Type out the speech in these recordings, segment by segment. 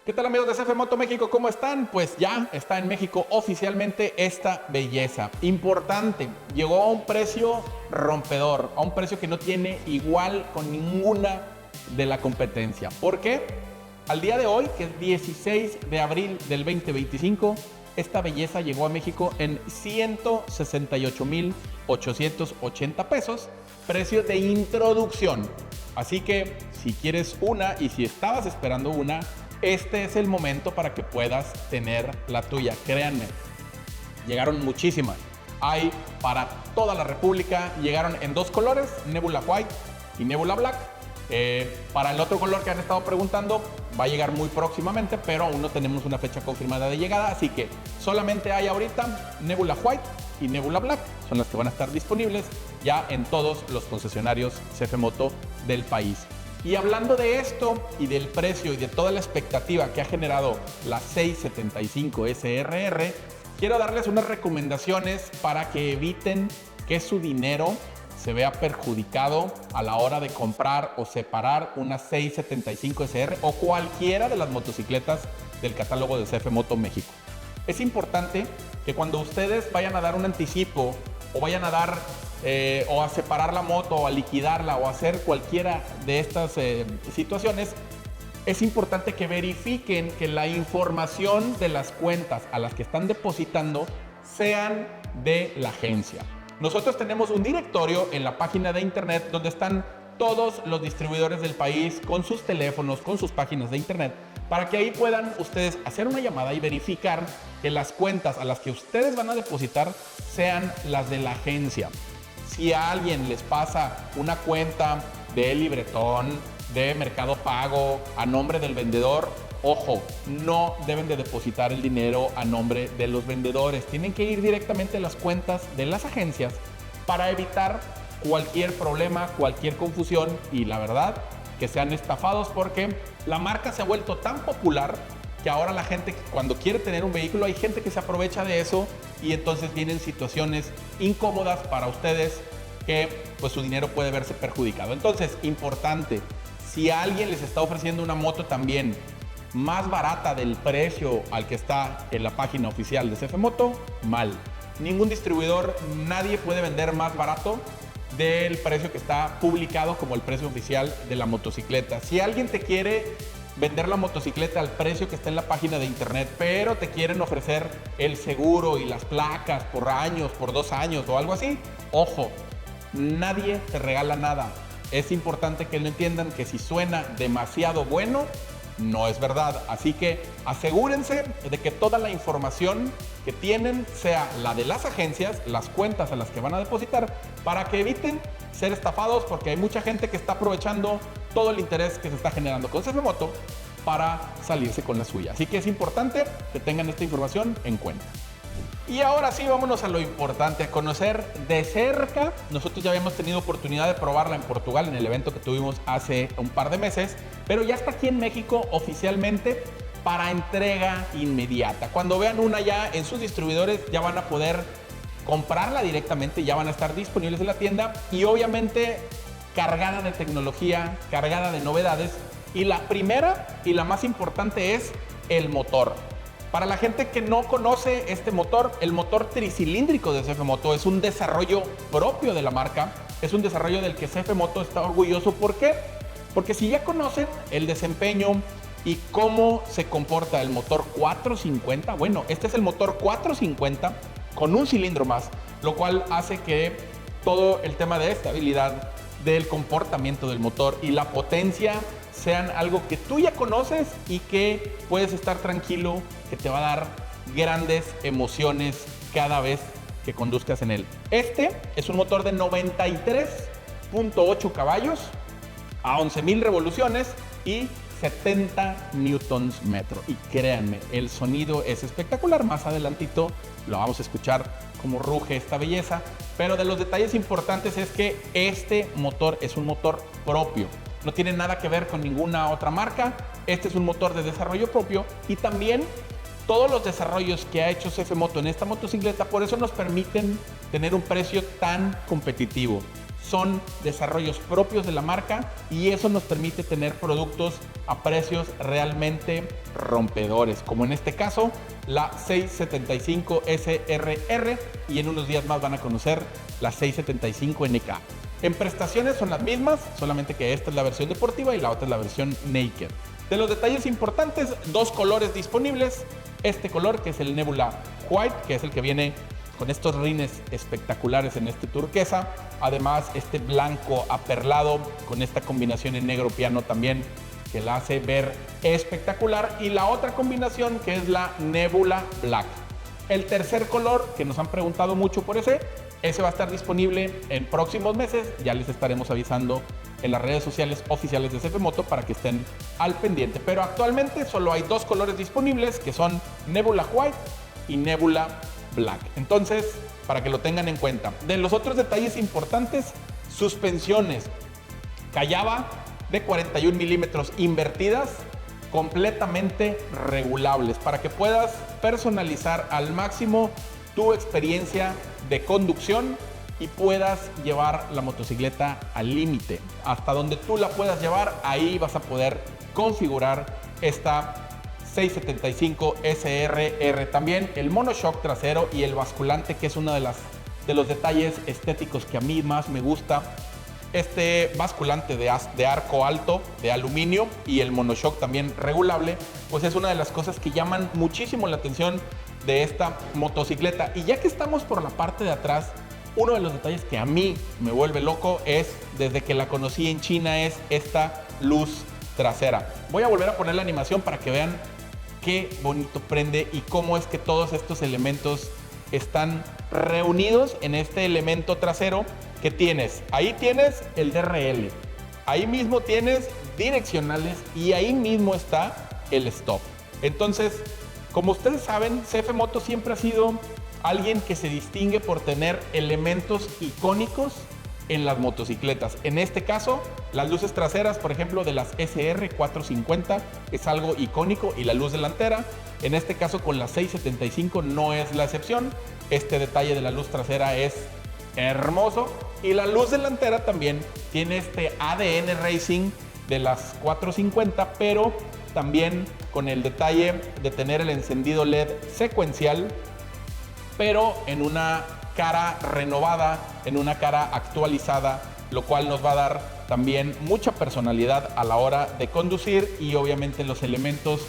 ¿Qué tal amigos de CF Moto México? ¿Cómo están? Pues ya está en México oficialmente esta belleza. Importante, llegó a un precio rompedor, a un precio que no tiene igual con ninguna de la competencia. ¿Por qué? Al día de hoy, que es 16 de abril del 2025, esta belleza llegó a México en 168,880 pesos, precio de introducción. Así que si quieres una y si estabas esperando una, este es el momento para que puedas tener la tuya. Créanme, llegaron muchísimas. Hay para toda la República, llegaron en dos colores, Nebula White y Nebula Black. Para el otro color que han estado preguntando, va a llegar muy próximamente, pero aún no tenemos una fecha confirmada de llegada, así que solamente hay ahorita Nebula White y Nebula Black, son las que van a estar disponibles ya en todos los concesionarios CF Moto del país. Y hablando de esto y del precio y de toda la expectativa que ha generado la 675 SRR, quiero darles unas recomendaciones para que eviten que su dinero se vea perjudicado a la hora de comprar o separar una 675 SR o cualquiera de las motocicletas del catálogo de CF Moto México. Es importante que cuando ustedes vayan a dar un anticipo o vayan a dar o a separar la moto o a liquidarla o a hacer cualquiera de estas situaciones, es importante que verifiquen que la información de las cuentas a las que están depositando sean de la agencia. Nosotros tenemos un directorio en la página de internet donde están todos los distribuidores del país con sus teléfonos, con sus páginas de internet, para que ahí puedan ustedes hacer una llamada y verificar que las cuentas a las que ustedes van a depositar sean las de la agencia. Si a alguien les pasa una cuenta de Libretón, de Mercado Pago, a nombre del vendedor, ojo, no deben de depositar el dinero a nombre de los vendedores. Tienen que ir directamente a las cuentas de las agencias para evitar cualquier problema, cualquier confusión y la verdad que sean estafados, porque la marca se ha vuelto tan popular que ahora la gente cuando quiere tener un vehículo, hay gente que se aprovecha de eso y entonces vienen situaciones incómodas para ustedes que pues su dinero puede verse perjudicado. Entonces, importante, si alguien les está ofreciendo una moto también más barata del precio al que está en la página oficial de CF Moto, mal. Ningún distribuidor, nadie puede vender más barato del precio que está publicado como el precio oficial de la motocicleta. Si alguien te quiere vender la motocicleta al precio que está en la página de internet, pero te quieren ofrecer el seguro y las placas por años, por 2 años o algo así, ojo, nadie te regala nada. Es importante que lo entiendan, que si suena demasiado bueno, no es verdad. Así que asegúrense de que toda la información que tienen sea la de las agencias, las cuentas a las que van a depositar, para que eviten ser estafados, porque hay mucha gente que está aprovechando todo el interés que se está generando con CF Moto para salirse con la suya. Así que es importante que tengan esta información en cuenta. Y ahora sí, vámonos a lo importante, a conocer de cerca. Nosotros ya habíamos tenido oportunidad de probarla en Portugal en el evento que tuvimos hace un par de meses, pero ya está aquí en México oficialmente para entrega inmediata. Cuando vean una ya en sus distribuidores, ya van a poder comprarla directamente, ya van a estar disponibles en la tienda y obviamente cargada de tecnología, cargada de novedades. Y la primera y la más importante es el motor. Para la gente que no conoce este motor, el motor tricilíndrico de CF Moto es un desarrollo propio de la marca, es un desarrollo del que CF Moto está orgulloso. ¿Por qué? Porque si ya conocen el desempeño y cómo se comporta el motor 450, bueno, este es el motor 450 con un cilindro más, lo cual hace que todo el tema de estabilidad, del comportamiento del motor y la potencia sean algo que tú ya conoces y que puedes estar tranquilo, que te va a dar grandes emociones cada vez que conduzcas en él. Este es un motor de 93.8 caballos a 11,000 revoluciones y 70 newtons metro. Y créanme, el sonido es espectacular. Más adelantito lo vamos a escuchar cómo ruge esta belleza. Pero de los detalles importantes es que este motor es un motor propio. No tiene nada que ver con ninguna otra marca. Este es un motor de desarrollo propio y también todos los desarrollos que ha hecho CF Moto en esta motocicleta, por eso nos permiten tener un precio tan competitivo. son desarrollos propios de la marca y eso nos permite tener productos a precios realmente rompedores, como en este caso la 675 SRR, y en unos días más van a conocer la 675 NK. En prestaciones son las mismas, solamente que esta es la versión deportiva y la otra es la versión naked. De los detalles importantes, 2 colores disponibles. Este color, que es el Nebula White, que es el que viene con estos rines espectaculares en este turquesa. Además, este blanco aperlado con esta combinación en negro piano también, que la hace ver espectacular. Y la otra combinación, que es la Nebula Black. El tercer color, que nos han preguntado mucho por ese va a estar disponible en próximos meses. Ya les estaremos avisando en las redes sociales oficiales de CF Moto para que estén al pendiente. Pero actualmente solo hay 2 colores disponibles, que son Nebula White y Nebula Black. Entonces, para que lo tengan en cuenta. De los otros detalles importantes, suspensiones Cayaba de 41 milímetros invertidas, completamente regulables, para que puedas personalizar al máximo tu experiencia de conducción y puedas llevar la motocicleta al límite. Hasta donde tú la puedas llevar, ahí vas a poder configurar esta 675 SRR. También el monoshock trasero y el basculante, que es uno de los detalles estéticos que a mí más me gusta. Este basculante de arco alto de aluminio y el monoshock también regulable, pues es una de las cosas que llaman muchísimo la atención de esta motocicleta. Y ya que estamos por la parte de atrás, uno de los detalles que a mí me vuelve loco es, desde que la conocí en China, es esta luz trasera. Voy a volver a poner la animación para que vean qué bonito prende y cómo es que todos estos elementos están reunidos en este elemento trasero que tienes. Ahí tienes el DRL, ahí mismo tienes direccionales y ahí mismo está el stop. Entonces, como ustedes saben, CF Moto siempre ha sido alguien que se distingue por tener elementos icónicos en las motocicletas. En este caso, las luces traseras, por ejemplo, de las SR450 es algo icónico, y la luz delantera, en este caso con la 675 no es la excepción. Este detalle de la luz trasera es hermoso, y la luz delantera también tiene este ADN Racing de las 450, pero también con el detalle de tener el encendido LED secuencial, pero en una cara renovada, en una cara actualizada, lo cual nos va a dar también mucha personalidad a la hora de conducir. Y obviamente los elementos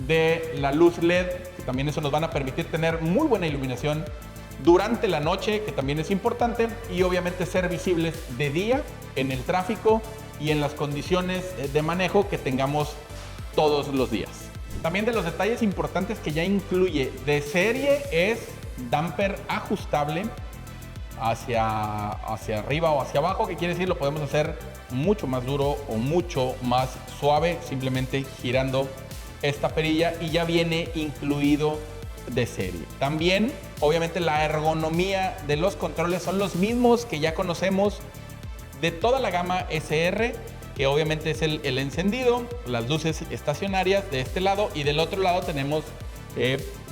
de la luz LED, que también eso nos van a permitir tener muy buena iluminación durante la noche, que también es importante, y obviamente ser visibles de día en el tráfico y en las condiciones de manejo que tengamos todos los días. También de los detalles importantes que ya incluye de serie es damper ajustable hacia arriba o hacia abajo, que quiere decir lo podemos hacer mucho más duro o mucho más suave simplemente girando esta perilla, y ya viene incluido de serie. También obviamente la ergonomía de los controles son los mismos que ya conocemos de toda la gama SR, que obviamente es el encendido, las luces estacionarias de este lado, y del otro lado tenemos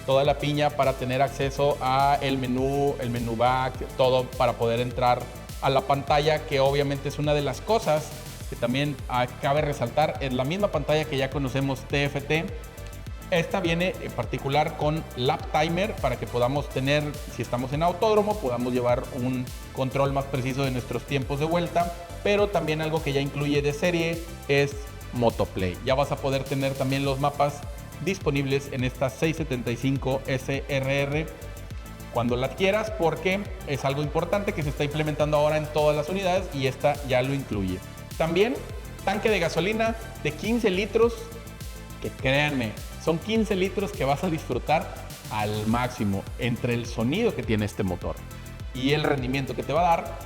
toda la piña para tener acceso a el menú back, todo para poder entrar a la pantalla, que obviamente es una de las cosas que también cabe resaltar. Es la misma pantalla que ya conocemos TFT. Esta viene en particular con lap timer para que podamos tener, si estamos en autódromo, podamos llevar un control más preciso de nuestros tiempos de vuelta. Pero también algo que ya incluye de serie es Motoplay. Ya vas a poder tener también los mapas disponibles en esta 675 SRR cuando la adquieras, porque es algo importante que se está implementando ahora en todas las unidades y esta ya lo incluye. También tanque de gasolina de 15 litros, que créanme, son 15 litros que vas a disfrutar al máximo. Entre el sonido que tiene este motor y el rendimiento que te va a dar,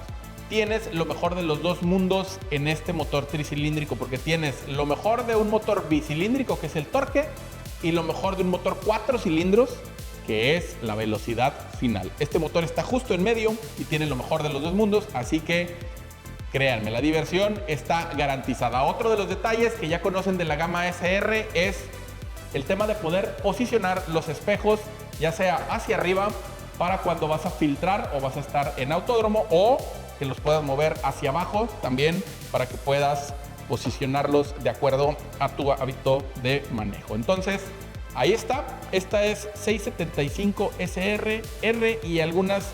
tienes lo mejor de los dos mundos en este motor tricilíndrico, porque tienes lo mejor de un motor bicilíndrico, que es el torque, y lo mejor de un motor 4 cilindros, que es la velocidad final. Este motor está justo en medio y tiene lo mejor de los dos mundos, así que créanme, la diversión está garantizada. Otro de los detalles que ya conocen de la gama SR es el tema de poder posicionar los espejos, ya sea hacia arriba para cuando vas a filtrar o vas a estar en autódromo, o que los puedas mover hacia abajo también para que puedas posicionarlos de acuerdo a tu hábito de manejo. Entonces, ahí está. Esta es 675 SR-R y algunas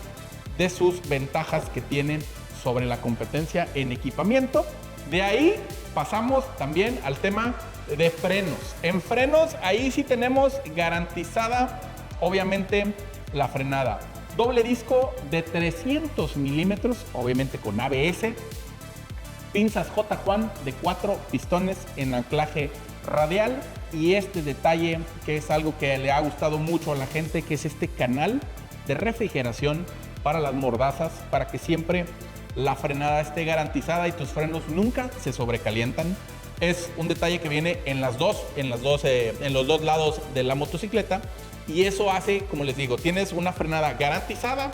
de sus ventajas que tienen sobre la competencia en equipamiento. De ahí pasamos también al tema de frenos. En frenos, ahí sí tenemos garantizada, obviamente, la frenada. Doble disco de 300 milímetros, obviamente con ABS. Pinzas J-Juan de 4 pistones en anclaje radial. Y este detalle que es algo que le ha gustado mucho a la gente, que es este canal de refrigeración para las mordazas, para que siempre la frenada esté garantizada y tus frenos nunca se sobrecalientan. Es un detalle que viene en los dos lados de la motocicleta, y eso hace, como les digo, tienes una frenada garantizada,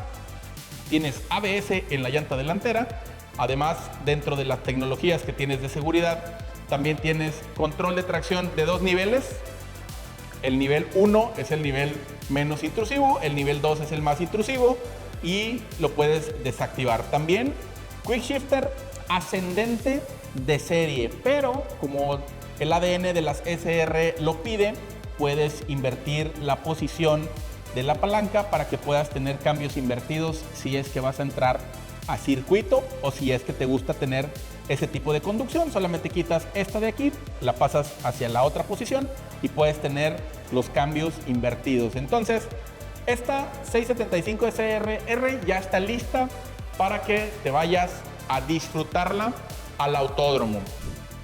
tienes ABS en la llanta delantera, además dentro de las tecnologías que tienes de seguridad, también tienes control de tracción de 2 niveles. El nivel 1 es el nivel menos intrusivo, el nivel 2 es el más intrusivo y lo puedes desactivar. También Quick Shifter ascendente de serie, pero como el ADN de las SR lo pide, puedes invertir la posición de la palanca para que puedas tener cambios invertidos si es que vas a entrar a circuito o si es que te gusta tener ese tipo de conducción. Solamente quitas esta de aquí, la pasas hacia la otra posición y puedes tener los cambios invertidos. Entonces, esta 675 SR-R ya está lista para que te vayas a disfrutarla al autódromo.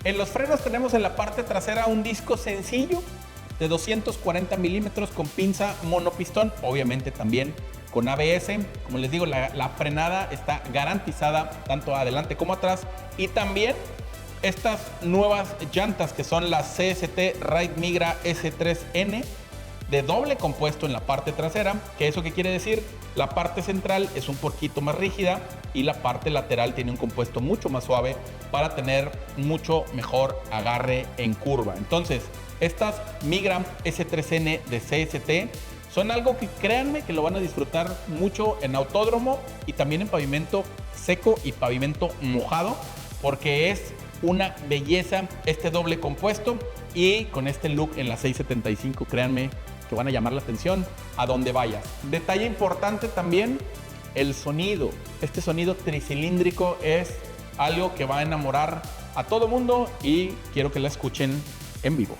En los frenos tenemos en la parte trasera un disco sencillo de 240 milímetros con pinza monopistón, obviamente también con ABS. Como les digo, la frenada está garantizada tanto adelante como atrás. Y también estas nuevas llantas que son las CST Ride Migra S3N de doble compuesto en la parte trasera. ¿Qué eso qué quiere decir? La parte central es un poquito más rígida y la parte lateral tiene un compuesto mucho más suave para tener mucho mejor agarre en curva. Entonces, estas Migra S3N de CST son algo que créanme que lo van a disfrutar mucho en autódromo y también en pavimento seco y pavimento mojado, porque es una belleza este doble compuesto, y con este look en la 675, créanme que van a llamar la atención a donde vayas. Detalle importante también, el sonido. Este sonido tricilíndrico es algo que va a enamorar a todo mundo y quiero que la escuchen en vivo.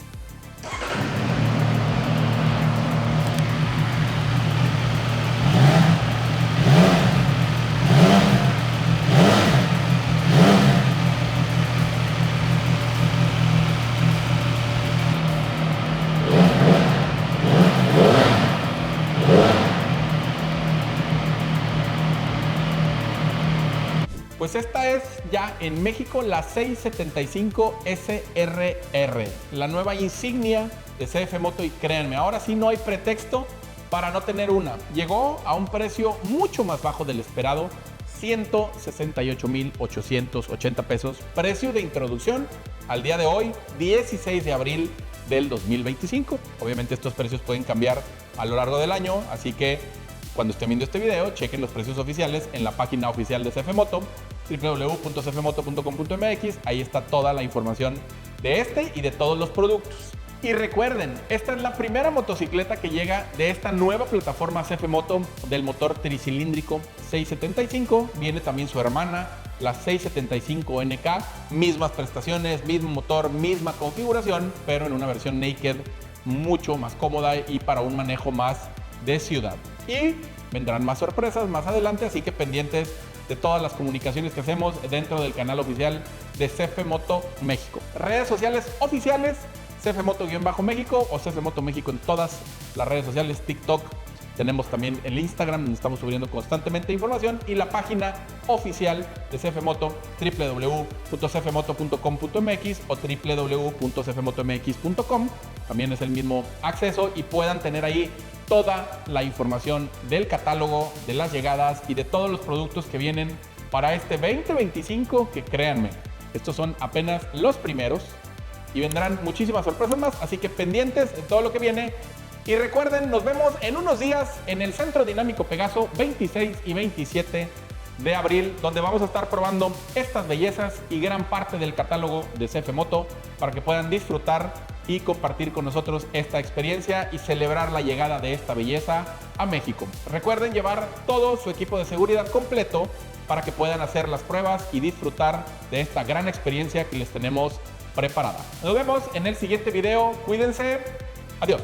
Pues esta es ya en México la 675 SR-R, la nueva insignia de CF Moto, y créanme, ahora sí no hay pretexto para no tener una. Llegó a un precio mucho más bajo del esperado, 168,880 pesos, precio de introducción al día de hoy, 16 de abril del 2025. Obviamente estos precios pueden cambiar a lo largo del año, así que cuando estén viendo este video, chequen los precios oficiales en la página oficial de CF Moto, www.cfmoto.com.mx. Ahí está toda la información de este y de todos los productos. Y recuerden, esta es la primera motocicleta que llega de esta nueva plataforma CF Moto del motor tricilíndrico 675. Viene también su hermana, la 675 NK. Mismas prestaciones, mismo motor, misma configuración, pero en una versión naked mucho más cómoda y para un manejo más de ciudad. Y vendrán más sorpresas más adelante, así que pendientes de todas las comunicaciones que hacemos dentro del canal oficial de CF Moto México. Redes sociales oficiales, CF Moto-México o CF Moto México en todas las redes sociales, TikTok. Tenemos también el Instagram, donde estamos subiendo constantemente información, y la página oficial de CF Moto, www.cfmoto.com.mx o www.cfmotomx.com. También es el mismo acceso y puedan tener ahí toda la información del catálogo, de las llegadas y de todos los productos que vienen para este 2025, que créanme, estos son apenas los primeros y vendrán muchísimas sorpresas más, así que pendientes de todo lo que viene. Y recuerden, nos vemos en unos días en el Centro Dinámico Pegaso 26 y 27 de abril, donde vamos a estar probando estas bellezas y gran parte del catálogo de CF Moto para que puedan disfrutar y compartir con nosotros esta experiencia y celebrar la llegada de esta belleza a México. Recuerden llevar todo su equipo de seguridad completo para que puedan hacer las pruebas y disfrutar de esta gran experiencia que les tenemos preparada. Nos vemos en el siguiente video. Cuídense. Adiós.